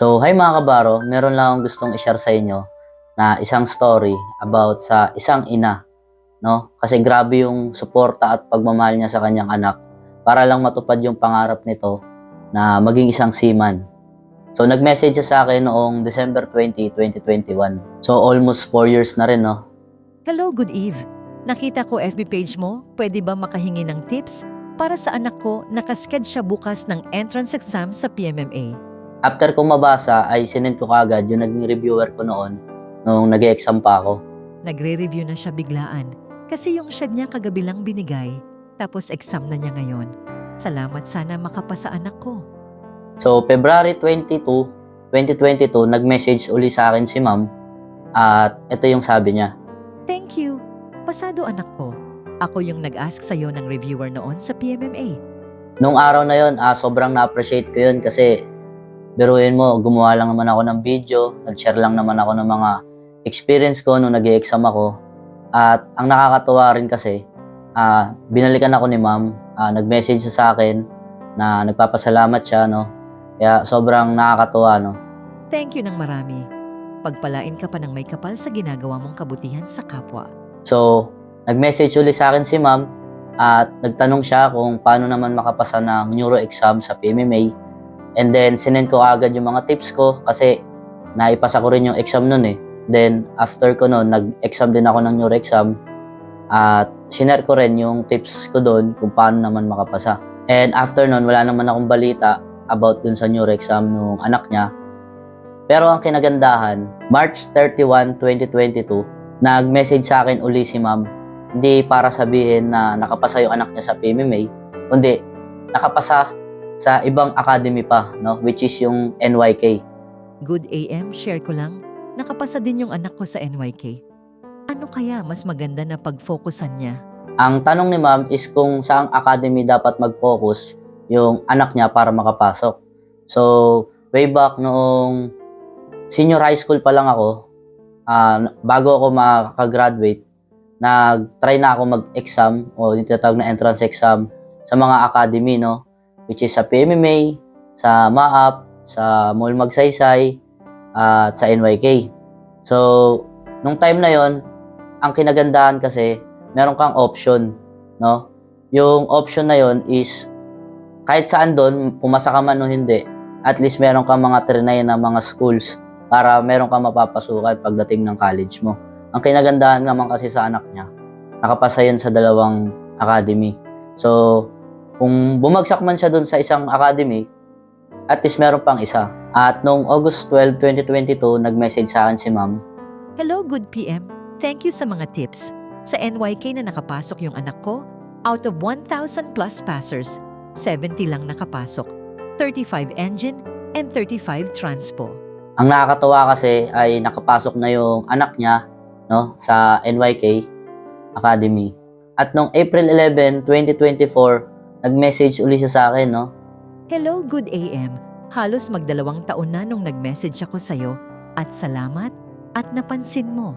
So, hi mga kabaro, meron lang akong gustong i-share sa inyo na isang story about sa isang ina, no? Kasi grabe yung suporta at pagmamahal niya sa kanyang anak para lang matupad yung pangarap nito na maging isang seaman. So, nag-message siya sa akin noong December 20, 2021. So, almost 4 years na rin, no? Hello, good eve. Nakita ko FB page mo, pwede ba makahingi ng tips para sa anak ko nakasked siya bukas ng entrance exam sa PMMA? After kong mabasa, ay sinend ko kagad yung naging reviewer ko noon nung nag-exam pa ako. Nagre-review na siya biglaan kasi yung shed niya kagabi lang binigay tapos exam na niya ngayon. Salamat, sana makapasa anak ko. So, February 22, 2022, nag-message uli sa akin si ma'am at ito yung sabi niya. Thank you. Pasado anak ko. Ako yung nag-ask sa'yo ng reviewer noon sa PMMA. Nung araw na yon, sobrang na-appreciate ko yun kasi biruin mo, gumawa lang naman ako ng video, nag-share lang naman ako ng mga experience ko nung nag-exam ako. At ang nakakatuwa rin kasi, binalikan ako ni ma'am, nag-message siya sa akin na nagpapasalamat siya, no? Kaya sobrang nakakatuwa, no? Thank you ng marami. Pagpalain ka pa ng may kapal sa ginagawa mong kabutihan sa kapwa. So, nag-message ulit sa akin si ma'am at nagtanong siya kung paano naman makapasa ng neuro exam sa PMMA. And then, sinend ko agad yung mga tips ko kasi naipasa ko rin yung exam nun eh. Then, after ko nun, nag-exam din ako ng neuro exam at sinare ko rin yung tips ko doon kung paano naman makapasa. And after nun, wala naman akong balita about dun sa neuro exam nung anak niya. Pero ang kinagandahan, March 31, 2022, nag-message sa akin uli si ma'am. Hindi para sabihin na nakapasa yung anak niya sa PMMA, kundi nakapasa sa ibang academy pa, no? Which is yung NYK. Good AM, share ko lang. Nakapasa din yung anak ko sa NYK. Ano kaya mas maganda na pag-focusan niya? Ang tanong ni ma'am is kung saang academy dapat mag-focus yung anak niya para makapasok. So, way back noong senior high school pa lang ako, bago ako makagraduate, nag-try na ako mag-exam o yung tinatawag na entrance exam sa mga academy, no? Which is sa PMMA, sa MAAP, sa Mall Magsaysay, at sa NYK. So, nung time na yon, ang kinagandahan kasi, meron kang option, no? Yung option na yon is, kahit saan doon, pumasa ka man o hindi, at least meron kang mga trinay na mga schools para meron kang mapapasukan pagdating ng college mo. Ang kinagandahan naman kasi sa anak niya, nakapasa yun sa dalawang academy. So, kung bumagsak man siya doon sa isang academy, at least meron pang isa. At noong August 12, 2022, nag-message sa akin si ma'am. Hello, good PM. Thank you sa mga tips. Sa NYK na nakapasok yung anak ko, out of 1,000 plus passers, 70 lang nakapasok, 35 engine, and 35 transpo. Ang nakakatawa kasi ay nakapasok na yung anak niya, no, sa NYK Academy. At noong April 11, 2024, nag-message uli siya sa akin, no? Hello, good AM. Halos magdalawang taon na nung nag-message ako sa'yo at salamat at napansin mo.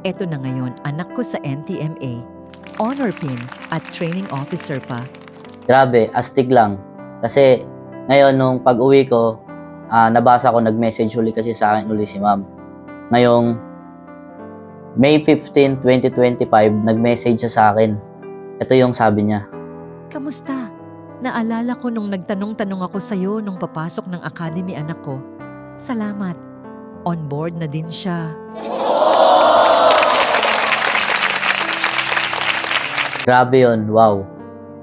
Eto na ngayon, anak ko sa NTMA, honor pin at training officer pa. Grabe, astig lang. Kasi ngayon nung pag-uwi ko, nabasa ko, nag-message uli kasi sa akin uli si ma'am. Ngayong May 15, 2025, nag-message siya sa akin. Ito yung sabi niya. Kamusta? Naalala ko nung nagtanong-tanong ako sa'yo nung papasok ng academy anak ko. Salamat. On board na din siya. Grabe yon, wow.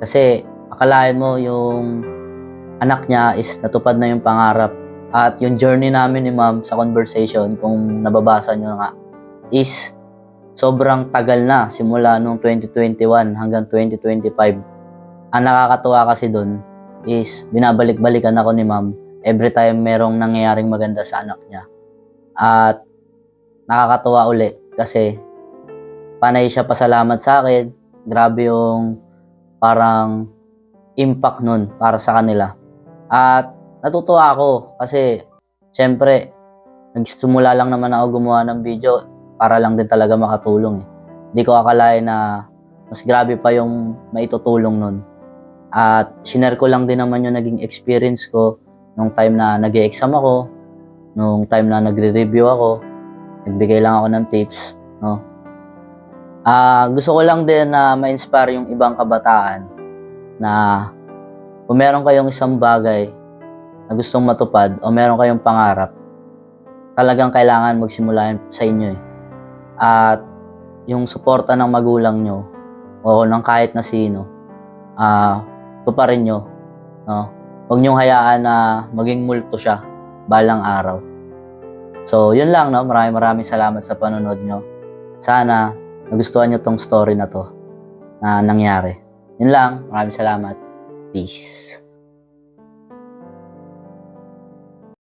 Kasi akalain mo yung anak niya is natupad na yung pangarap. At yung journey namin ni ma'am sa conversation, kung nababasa nyo nga, is sobrang tagal na. Simula nung 2021 hanggang 2025. Ang nakakatuwa kasi doon is binabalik-balikan ako ni ma'am every time merong nangyayaring maganda sa anak niya. At nakakatuwa uli kasi panay siya pasalamat sa akin. Grabe yung parang impact nun para sa kanila. At natutuwa ako kasi syempre nagsimula lang naman ako gumawa ng video para lang din talaga makatulong eh. Hindi ko akalain na mas grabe pa yung maitutulong nun. At shinare ko lang din naman yung naging experience ko nung time na nag-e-exam ako. nung time na nagre-review ako, nagbigay lang ako ng tips, no? Gusto ko lang din na ma-inspire yung ibang kabataan na kung meron kayong isang bagay na gustong matupad o meron kayong pangarap, talagang kailangan magsimula yun sa inyo eh. At yung suporta ng magulang nyo o ng kahit na sino, tuparin nyo, no? Huwag nyong hayaan na maging multo siya balang araw. So, yun lang, no? Maraming salamat sa panonood nyo. Sana nagustuhan nyo tong story na to na nangyari. Yun lang. Maraming salamat. Peace.